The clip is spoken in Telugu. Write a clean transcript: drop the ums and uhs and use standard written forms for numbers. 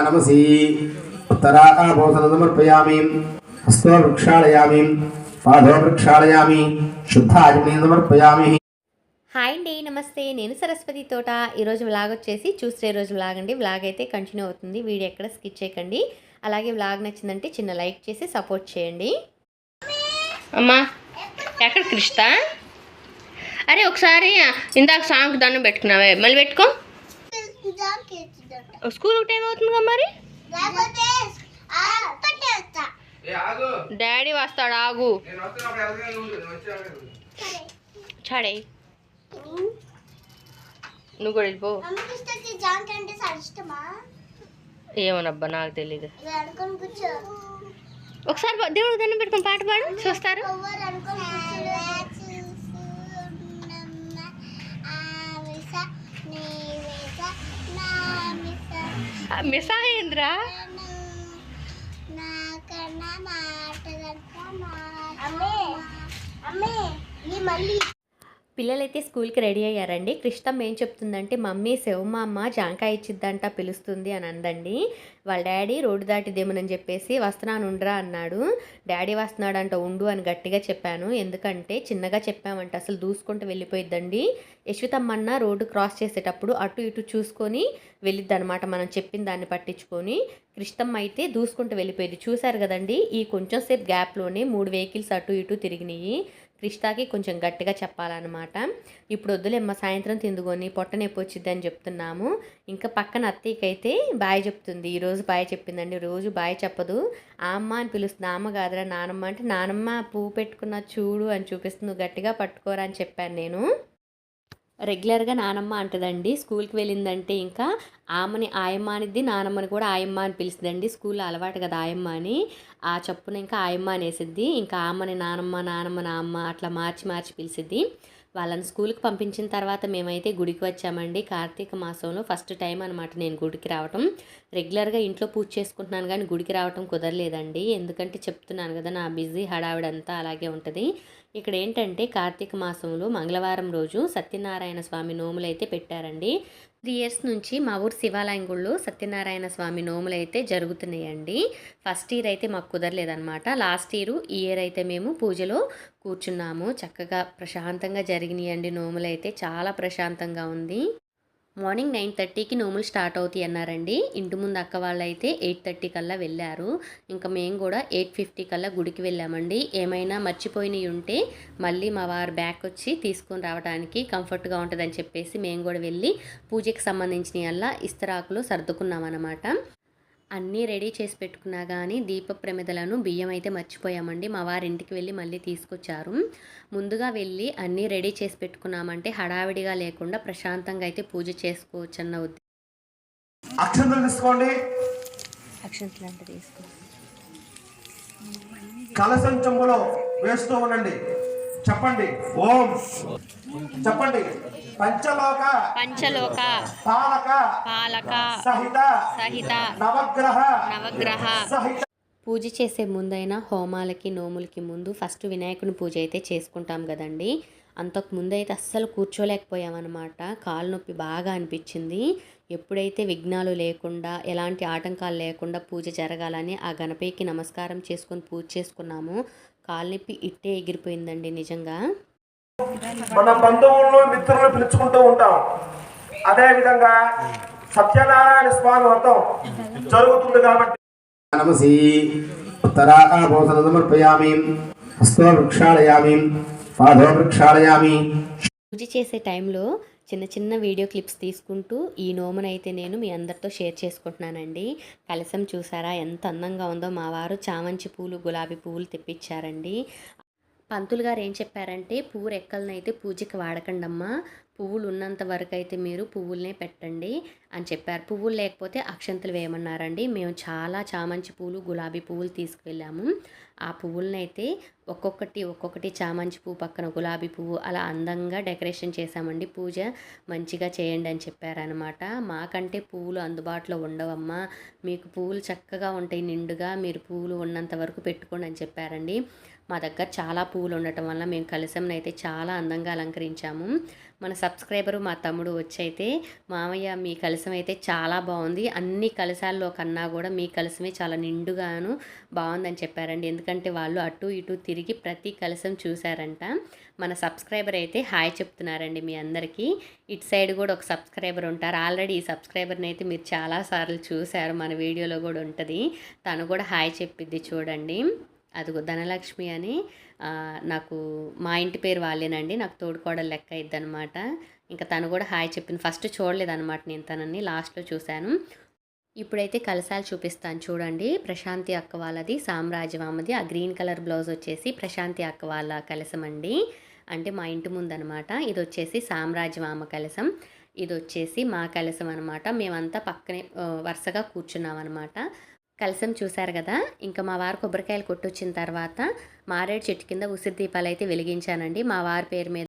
नमसी उत्तराभूषण समर्पयामि हस्तो वृक्षालयामि पादो वृक्षालयामि शुद्धाग्नि समर्पयामि। హాయ్ అండి, నమస్తే. నేను సరస్వతి తోట. ఈరోజు వ్లాగ్ వచ్చేసి చూసే రోజు వ్లాగ్ అండి. వ్లాగ్ అయితే కంటిన్యూ అవుతుంది, వీడియో ఎక్కడ స్కిప్ చేయకండి. అలాగే వ్లాగ్ నచ్చిందంటే చిన్న లైక్ చేసి సపోర్ట్ చేయండి. అమ్మా ఎక్కడ కృష్ణ? అరే ఒకసారి ఇందాక సాంగ్ దండం పెట్టుకున్నావే, మళ్ళీ పెట్టుకో. స్కూల్ టైం అవుతుందిగా మరి. డాడీ వస్తాడు, ఆగు. చాడే నువ్వు కూడా వెళ్ళిపో. ఏమోనబ్బా నాకు తెలీదు. ఒకసారి దేవుడు దండం పెట్టుకుని పాట పాడు చూస్తారు. మిసాయేంద్ర పిల్లలైతే స్కూల్కి రెడీ అయ్యారండి. కృష్ణమ్మ ఏం చెప్తుందంటే, మమ్మీ శివమ్మ జాంకాయ ఇచ్చిద్దంట, పిలుస్తుంది అని అందండి. వాళ్ళ డాడీ రోడ్డు దాటిదేమని చెప్పేసి వస్తున్నాను ఉండరా అన్నాడు. డాడీ వస్తున్నాడంట, ఉండు అని గట్టిగా చెప్పాను. ఎందుకంటే చిన్నగా చెప్పామంటే అసలు దూసుకుంటూ వెళ్ళిపోయిద్దండి. యశ్వితమ్మన్న రోడ్డు క్రాస్ చేసేటప్పుడు అటు ఇటు చూసుకొని వెళ్ళిద్ది అనమాట, మనం చెప్పిన దాన్ని పట్టించుకొని. కృష్ణమ్మ అయితే దూసుకుంటూ వెళ్ళిపోయింది. చూశారు కదండి, ఈ కొంచెం సేపు గ్యాప్లోనే 3 వెహికల్స్ అటు ఇటు తిరిగినాయి. కృష్ణకి కొంచెం గట్టిగా చెప్పాలన్నమాట. ఇప్పుడు వద్దులేమ్మ, సాయంత్రం తిందుకొని పొట్ట నొప్పి వచ్చింది అని చెప్తున్నాము. ఇంకా పక్కన అత్తయ్యకైతే బాయ్ చెప్తుంది. ఈరోజు బాయ్ చెప్పిందండి, రోజు బాయ్ చెప్పదు. ఆ అమ్మ అని పిలుస్తుంది. అమ్మ కాదురా నానమ్మ అంటే, నానమ్మ పువ్వు పెట్టుకున్న చూడు అని చూపిస్తుంది, గట్టిగా పట్టుకోరా అని చెప్పాను నేను. రెగ్యులర్గా నానమ్మ అంటదండి. స్కూల్కి వెళ్ళిందంటే ఇంకా ఆమెని ఆయమ్మ అనిద్ది, నానమ్మని కూడా ఆయమ్మ అని పిలుస్తుందండి. స్కూల్లో అలవాటు కదా ఆయమ్మ అని. ఆ చప్పున ఇంకా ఆయమ్మ అనేసిద్ది. ఇంకా ఆమెని నానమ్మ, నానమ్మ నామ్మ అట్లా మార్చి మార్చి పిలిచిద్ది. వాళ్ళని స్కూల్కి పంపించిన తర్వాత మేమైతే గుడికి వచ్చామండి. కార్తీక మాసంలో ఫస్ట్ టైం అనమాట నేను గుడికి రావటం. రెగ్యులర్గా ఇంట్లో పూజ చేసుకుంటున్నాను కానీ గుడికి రావటం కుదరలేదండి. ఎందుకంటే చెప్తున్నాను కదా, నా బిజీ హడావిడంతా అలాగే ఉంటుంది. ఇక్కడ ఏంటంటే కార్తీక మాసంలో మంగళవారం రోజు సత్యనారాయణ స్వామి నోములు అయితే పెట్టారండి. 3 ఇయర్స్ నుంచి మా ఊరు శివాలయం గుళ్ళో సత్యనారాయణ స్వామి నోములు అయితే జరుగుతున్నాయండి. ఫస్ట్ ఇయర్ అయితే మాకు కుదరలేదనమాట. లాస్ట్ ఇయర్ అయితే మేము పూజలో కూర్చున్నాము. చక్కగా ప్రశాంతంగా జరిగినాయండి నోములు అయితే. చాలా ప్రశాంతంగా ఉంది. మార్నింగ్ 9:30కి నోములు స్టార్ట్ అవుతాయి అన్నారండి. ఇంటి ముందు అక్క వాళ్ళు అయితే 8:30 కల్లా వెళ్ళారు. ఇంకా మేము కూడా 8:50 కల్లా గుడికి వెళ్ళామండి. ఏమైనా మర్చిపోయినవి ఉంటే మళ్ళీ మా వారు బ్యాక్ వచ్చి తీసుకొని రావడానికి కంఫర్ట్గా ఉంటుందని చెప్పేసి మేము కూడా వెళ్ళి పూజకి సంబంధించిన అలా ఇస్తరాకులు సర్దుకున్నామన్నమాట. అన్నీ రెడీ చేసి పెట్టుకున్నా కానీ దీప ప్రమిదలను బియ్యం అయితే మర్చిపోయామండి. మా వారి ఇంటికి వెళ్ళి మళ్ళీ తీసుకొచ్చారు. ముందుగా వెళ్ళి అన్నీ రెడీ చేసి పెట్టుకున్నామంటే హడావిడిగా లేకుండా ప్రశాంతంగా అయితే పూజ చేసుకోవచ్చు అన్న ఉద్దేశం. అక్షంతలు తీసుకోండి. అక్షంతలు అంటే తీసుకో. కలశం చెంబులో వేస్తూ ఉండండి. చెప్పండి ఓం. చెప్పండి పంచలోక పాలక సహిత నవగ్రహ సహిత. పూజ చేసే ముందైనా హోమాలకి నోములకి ముందు ఫస్ట్ వినాయకుని పూజ అయితే చేసుకుంటాం కదండి. అంతకు ముందు అయితే అస్సలు కూర్చోలేకపోయామన్నమాట. కాలు నొప్పి బాగా అనిపించింది. ఎప్పుడైతే విఘ్నాలు లేకుండా ఎలాంటి ఆటంకాలు లేకుండా పూజ జరగాలని ఆ గణపతికి నమస్కారం చేసుకొని పూజ చేసుకున్నాము. కాలు నొప్పి ఇట్టే ఎగిరిపోయిందండి నిజంగా. మన బంధువులను మిత్రులను పిలుచుకుంటూ ఉంటాం. అదే విధంగా సత్యనారాయణ స్వామి వ్రతం జరుగుతుంది కాబట్టి నమసి ఉత్తరాభూషణ సమర్పయామి హస్తో వృక్షాలయామి పాదో వృక్షాలయామి. పూజ చేసే టైంలో చిన్న చిన్న వీడియో క్లిప్స్ తీసుకుంటూ ఈ నోమునైతే నేను మీ అందరితో షేర్ చేసుకుంటున్నానండి. కలశం చూసారా ఎంత అందంగా ఉందో. మా వారు చామంతి పూలు, గులాబీ పువ్వులు తెప్పించారండి. పంతులు గారు ఏం చెప్పారంటే, పువ్వు రెక్కలనైతే పూజకి వాడకండమ్మా, పువ్వులు ఉన్నంత వరకు అయితే మీరు పువ్వులనే పెట్టండి అని చెప్పారు. పువ్వులు లేకపోతే అక్షంతలు వేయమన్నారండి. మేము చాలా చామంతి పూలు, గులాబీ పువ్వులు తీసుకువెళ్ళాము. ఆ పువ్వులనైతే ఒక్కొక్కటి చామంతి పువ్వు పక్కన గులాబీ పువ్వు అలా అందంగా డెకరేషన్ చేశామండి. పూజ మంచిగా చేయండి అని చెప్పారనమాట. మాకంటే పువ్వులు అందుబాటులో ఉండవమ్మా, మీకు పువ్వులు చక్కగా ఉంటాయి నిండుగా, మీరు పువ్వులు ఉన్నంత వరకు పెట్టుకోండి అని చెప్పారండి. మా దగ్గర చాలా పువ్వులు ఉండటం వల్ల మేము కలశంని అయితే చాలా అందంగా అలంకరించాము. మన సబ్స్క్రైబరు మా తమ్ముడు వచ్చైతే, మామయ్య మీ కలశం అయితే చాలా బాగుంది, అన్ని కలశాల్లో కన్నా కూడా మీ కలశమే చాలా నిండుగాను బాగుందని చెప్పారండి. ఎందుకంటే వాళ్ళు అటు ఇటు తిరిగి ప్రతి కలశం చూశారంట. మన సబ్స్క్రైబర్ అయితే హాయ్ చెప్తున్నారండి మీ అందరికీ. ఇటు సైడ్ కూడా ఒక సబ్స్క్రైబర్ ఉంటారు. ఆల్రెడీ ఈ సబ్స్క్రైబర్ని అయితే మీరు చాలాసార్లు చూశారు, మన వీడియోలో కూడా ఉంటుంది. తను కూడా హాయ్ చెప్పిద్ది చూడండి. అదిగో ధనలక్ష్మి అని, నాకు మా ఇంటి పేరు వాళ్ళేనండి, నాకు తోడుకోడలు లెక్క ఇద్దనమాట. ఇంకా తను కూడా హాయ్ చెప్పింది. ఫస్ట్ చూడలేదన్నమాట నేను తనని, లాస్ట్లో చూశాను. ఇప్పుడైతే కలశాలు చూపిస్తాను చూడండి. ప్రశాంతి అక్క వాళ్ళది, సామ్రాజ్యవామది. ఆ గ్రీన్ కలర్ బ్లౌజ్ వచ్చేసి ప్రశాంతి అక్క వాళ్ళ కలశం అండి, అంటే మా ఇంటి ముందనమాట. ఇది వచ్చేసి సామ్రాజ్యవామ కలశం, ఇది వచ్చేసి మా కలశం అనమాట. మేమంతా పక్కనే వరుసగా కూర్చున్నాం అనమాట. కలశం చూశారు కదా. ఇంకా మా వారు కొబ్బరికాయలు కొట్టొచ్చిన తర్వాత మారేడు చెట్టు కింద ఉసిరి దీపాలు అయితే వెలిగించానండి. మా వారి పేరు మీద